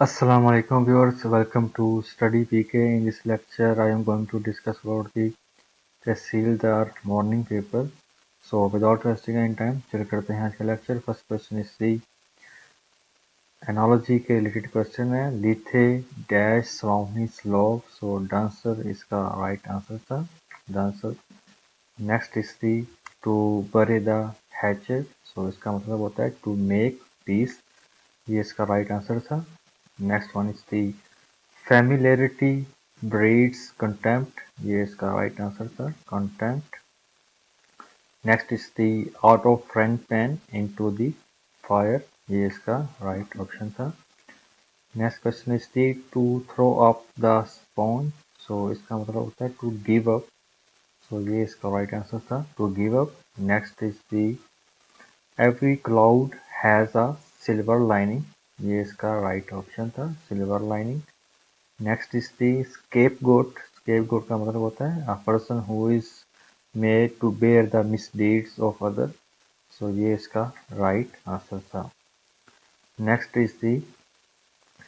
Assalamu alaikum viewers, welcome to Study PK. In this lecture, I am going to discuss about the Tehsildar morning paper. So without wasting any time, चलिए करते हैं आज का lecture. First question is the analogy के related question है. Lithe dash surrounding slope. So dancer इसका right answer था. Dancer. Next is the to bury the hatchet. So इसका मतलब होता है to make peace. ये इसका right answer था. Next one is the familiarity breeds contempt. ये इसका right answer था. Contempt. Next is the out of frying pan into the fire. ये इसका right option था. Next question is the to throw up the sponge. So इसका मतलब होता है to give up. So ये इसका right answer था. To give up. Next is the every cloud has a silver lining. ये इसका right option था. Silver lining. Next is the scapegoat. Scapegoat का मतलब होता है a person who is made to bear the misdeeds of other. So ये इसका right answer था. Next is the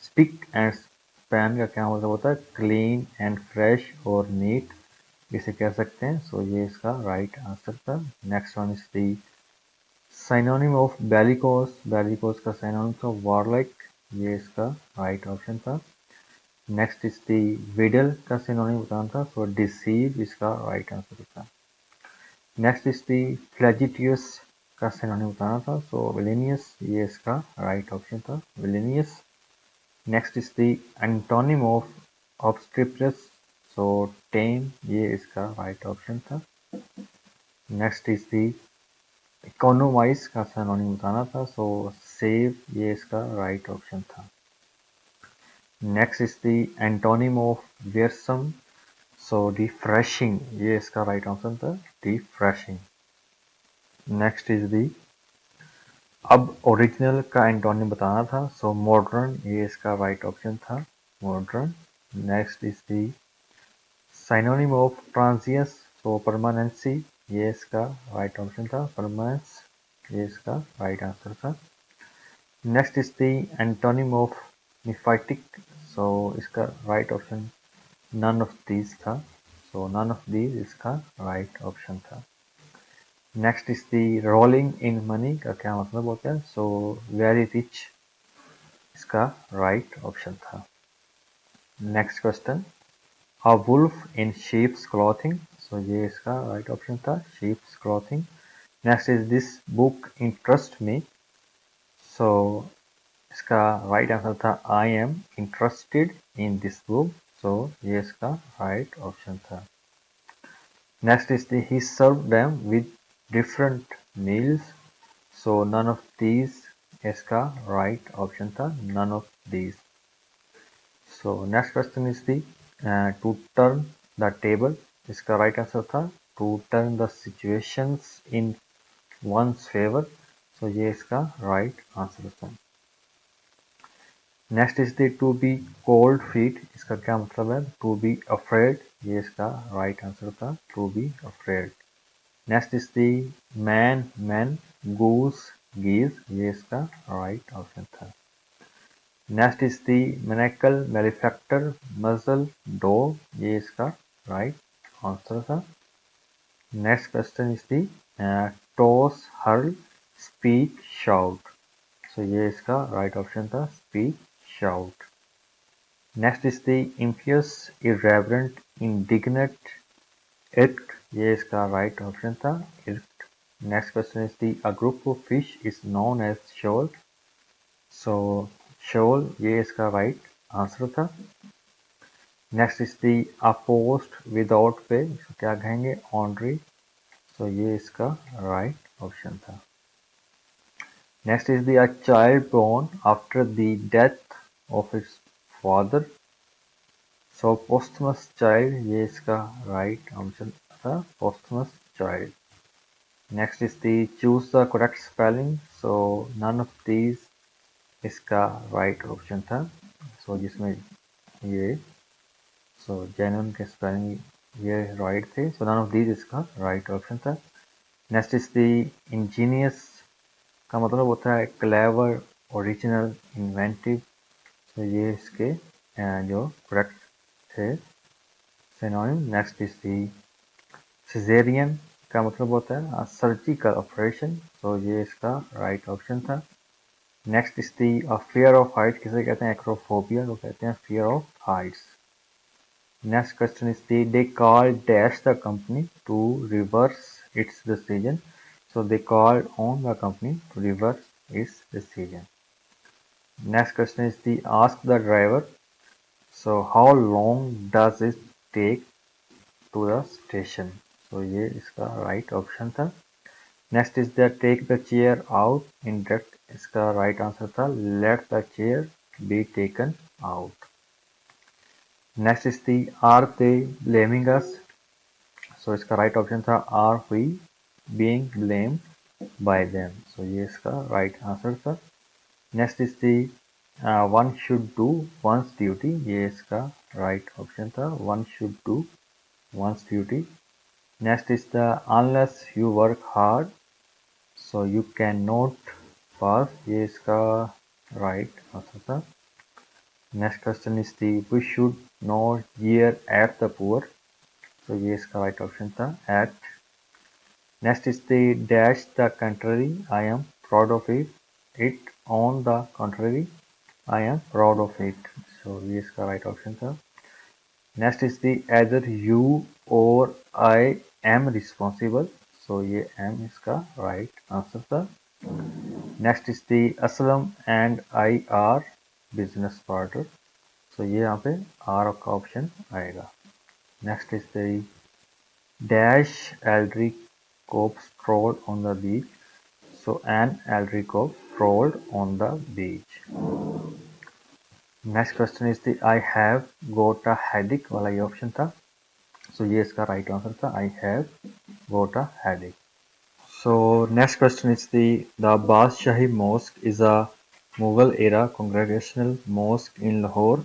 spick and span का क्या मतलब होता है क्लीन एंड फ्रेश और नीट, इसे कह सकते हैं. सो ये इसका राइट आंसर था. Next one is the synonym of bellicose. Bellicose का साइनोनिम था वॉरलाइक. ये इसका राइट ऑप्शन था. नेक्स्ट इज दी विडल का सिनोनिम बताना था. सो डिसीव इसका राइट आंसर था. नेक्स्ट इज दी फ्लैजिटियस का सिनोनिम बताना था. सो विलेनियस ये इसका राइट ऑप्शन था. Villainous. Next is the antonym of obstreperous. So tame ये इसका राइट ऑप्शन था. नेक्स्ट इज दी इकोनोमाइज का सिनोनिम बताना था. सो सेव ये इसका राइट ऑप्शन था. Next is the antonym of wearisome. So refreshing ये इसका राइट आंसर था. डिफ्रेशिंग. नेक्स्ट इज दी अब ओरिजिनल का एंटोनिम बताना था. सो मॉडर्न ये इसका राइट ऑप्शन था. Modern. Next is the synonym of transience. So permanency ये इसका राइट ऑप्शन था. परमानेंस ये इसका राइट आंसर था. Next is the antonym of mephitic. So इसका right option none of these था. सो नन ऑफ दीज इसका राइट ऑप्शन था. Next is the rolling in money का क्या मतलब होता है. सो वेरी रिच इसका राइट ऑप्शन था. Next question a wolf in sheep's clothing. So ये इसका राइट ऑप्शन था. Sheep's clothing. Next is this book interest me. So इसका राइट आंसर था I am interested in this book. So ये इसका right option था. Next is the he serve them with different meals. So none of these इसका right option था. None of these. So next question is the to turn the table. इसका right answer था to turn the situations in one's favour. So ये इसका right answer था. Next is the to be cold feet. इसका क्या मतलब है to be afraid. ये इसका राइट आंसर था. To be afraid. Next is the man man goose geese. ये इसका राइट ऑप्शन था. Next is the manacle manufacture muzzle dog. ये इसका राइट आंसर था. Next question is the toss hurl speak shout. So ये इसका right option था. Speak shout. Next is the impious irreverent indignant irk. ये इसका right option था. Irk. Next question is the a group of fish is known as shoal. So shoal ये इसका right answer था. Next is the a post without pay. क्या कहेंगे honorary. So ये इसका राइट ऑप्शन था. Next is the a child born after the death of its father. So posthumous child ये इसका right option था. Posthumous child. Next is the choose the correct spelling. So none of these इसका right option था. So जिसमें ये genuine के spelling ये right थे. So none of these इसका right option था. Next is the ingenious का मतलब होता है clever, original, inventive. तो ये इसके जो करेक्ट थे synonym. Next is the caesarean का मतलब होता है सर्जिकल ऑपरेशन, तो ये इसका राइट ऑप्शन था। Next is the fear of height, किसे कहते हैं एक्रोफोबिया, तो कहते हैं fear of heights. Next question is the they call dash the company to reverse its decision, so they called on the company to reverse its decision. Next question is the ask the driver, so how long does it take to the station, so ये इसका right option था। Next is the take the chair out, indirect, इसका right answer था let the chair be taken out। Next is the are they blaming us, so इसका right option था are we being blamed by them, so ये इसका right answer था। Next is the one should do one's duty, ये इसका right option था one should do one's duty। Next is the unless you work hard so you cannot pass, ये इसका right answer था। Next question is the we should not jeer at the poor, so ये इसका right option था at। Next is the dash the contrary, I am proud of it, it on the contrary I am proud of it, so ये इसका right option था। Next is the either you or I am responsible, so ये am इसका right answer था। Next is the Aslam and I are business partner, so ये यहाँ पे R का option आएगा। Next is the dash elderly couple strolled on the beach, so an elderly couple strolled on the beach। Next question is the I have got a headache वाला ये option था, so ये इसका right answer था I have got a headache. So next question is the the Badshahi mosque is a Mughal era congregational mosque in Lahore,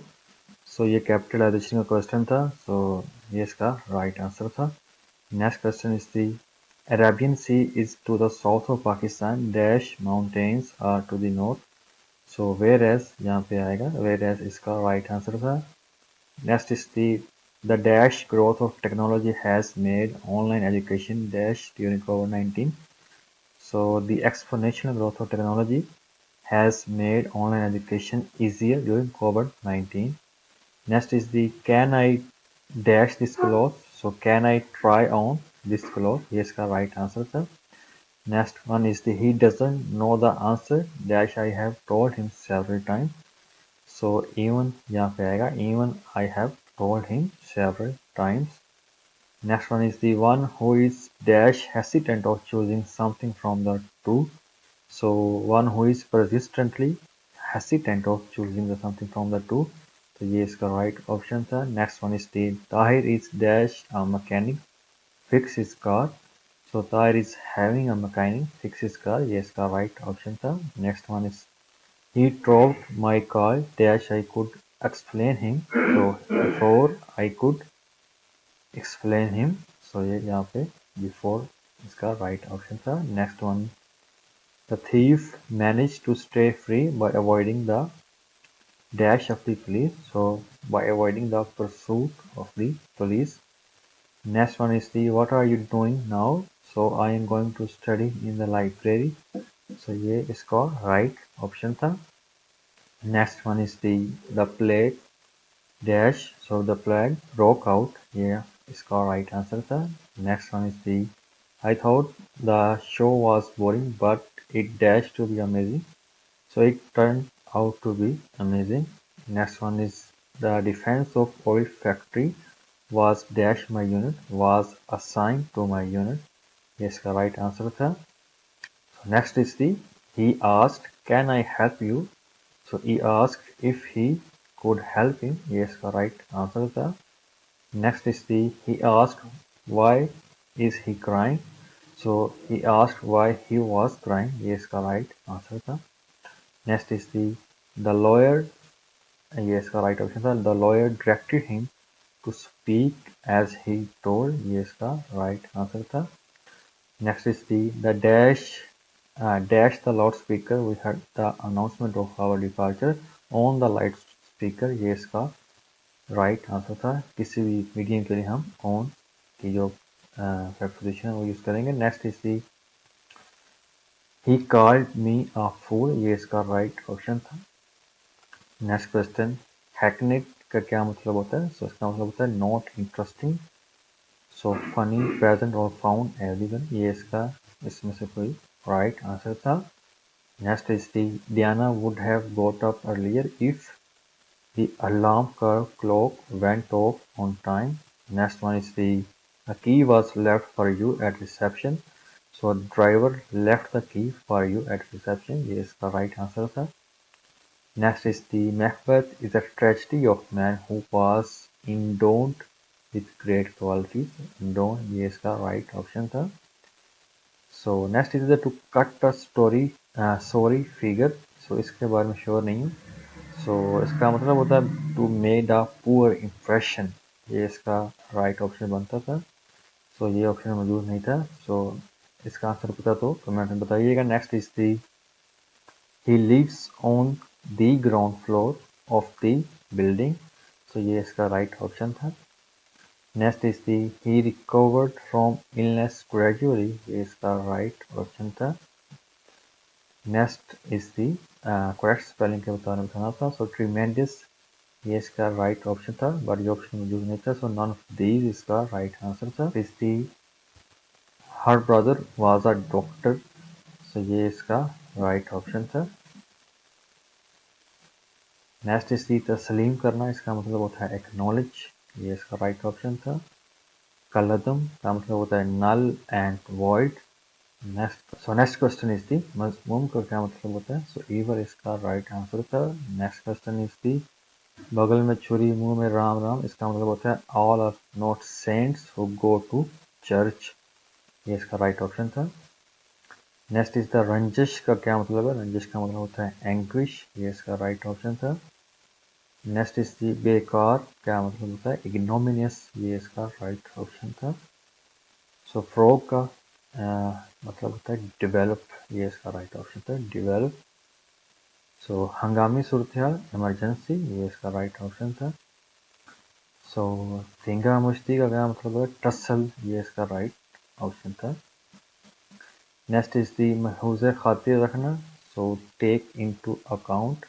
so ये capital edition का क्वेश्चन था, सो ये इसका राइट आंसर था। Next question is the Arabian sea is to the south of Pakistan dash mountains are to the north, so whereas यहाँ पे आएगा वेयर एज इसका राइट आंसर था। Next is the dash growth of technology has made online education dash during covid, so the exponential growth of technology has made online education easier during COVID-19। Next is the can I dash this cloth, so can I try on this cloth, ये इसका right answer था। Next one is the he doesn't know the answer dash I have told him several times, so even यहाँ पे आएगा even I have told him several times। Next one is the one who is dash hesitant of choosing something from the two, so one who is persistently hesitant of choosing the something from the two, तो ये इसका right option था। Next one is the Tahir is dash a mechanic fix his car, so Tahir is having a mechanic fix his car, ये इसका right option था। Next one is he drove my car dash I could explain him, so before I could explain him, so ये यहाँ पे before इसका right option था। Next one the thief managed to stay free by avoiding the dash of the police, so by avoiding the pursuit of the police। Next one is the what are you doing now, so I am going to study in the library, so ये इसका right option था। Next one is the plague dash, so the plague broke out, ये इसका right answer था। Next one is the I thought the show was boring but it dash to be amazing, so it turned out to be amazing। Next one is the defense of oil factory was dash my unit was assigned to my unit, ये इसका right answer था। Next is the he asked can I help you, so he asked if he could help him, ये इसका right answer था। Next is the he asked why is he crying, so he asked why he was crying, ये इसका right answer था। Next is the lawyer, ये इसका right option था। The lawyer directed him to speak as he told, ये इसका right answer था। Next is the dash dash the loudspeaker we heard the announcement of our departure on the speaker, ये इसका right answer था। किसी भी medium के लिए हम ऑन की जो प्रेपोजिशन है वो यूज़ करेंगे। Next is the he called me a fool, ये इसका राइट ऑप्शन था। नेक्स्ट क्वेश्चन, हैकनेट का क्या मतलब होता है? सो इसका मतलब होता है not interesting, so funny, present और फाउंड एवरीवन, ये इसका इसमें से कोई राइट आंसर था। Next is the Diana would have got up earlier if the alarm clock went off on time. Next one is the key was left for you at reception. So driver left the key for you at reception. ये इसका right answer था. Next is the Macbeth is a tragedy of man who was endowed with great qualities. Endowed, ये इसका right option था. So next is the to cut a sorry figure. So इसके बारे में sure नहीं हूँ. So इसका मतलब होता है to made a poor impression. ये इसका राइट ऑप्शन बनता था. So ये ऑप्शन मौजूद नहीं था. So इसका आंसर पता तो कमेंट में बताइएगा. Next is the he lives on the ground floor of the building. So ये इसका राइट ऑप्शन था. Next is the he recovered from illness gradually. ये इसका राइट ऑप्शन था. Next is the correct spelling के बारे में बताना था. सो ट्रीमेंडस, ये इसका राइट ऑप्शन था, बट ये ऑप्शन मौजूद नहीं था. सो नॉन ऑफ दीज इसका राइट आंसर था. Is the her brother was a doctor. So ये इसका राइट ऑप्शन था. नेक्स्ट इज दी तस्लीम करना, इसका मतलब होता है एक्नॉलेज. ये इसका राइट ऑप्शन था. कलदम का मतलब होता है null and void. Next question is the मजमूम का क्या मतलब होता है? सो ईवर इसका राइट आंसर था. नेक्स्ट क्वेश्चन इज दी बगल में छुरी मुंह में राम राम, इसका मतलब होता है all are not saints who go to church. ये इसका राइट ऑप्शन था. नेक्स्ट इज द रंजिश का क्या मतलब है? रंजिश का मतलब होता है एंग्विश. ये इसका राइट ऑप्शन था. नेक्स्ट इज दी बेकार क्या मतलब होता है? इग्नोमिनियस. ये इसका राइट ऑप्शन था. सो फ्रॉग का मतलब होता है डेवलप. ये इसका राइट ऑप्शन था, डेवलप. सो हंगामी सूरत-ए-हाल, इमरजेंसी, ये इसका राइट ऑप्शन था. सो धींगा मुश्ती का क्या मतलब है? टसल. ये इसका राइट ऑप्शन था. नेक्स्ट इज दी महफूज़ खातिर रखना. So take into account.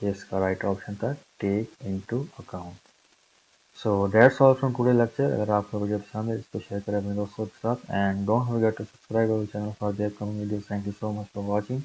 ये इसका राइट ऑप्शन था, take into account. So that's all from today lecture. अगर आपको वीडियो पसंद है इसको शेयर करें अपने दोस्तों के साथ. And don't forget to subscribe our channel for their coming videos. Thank you so much for watching.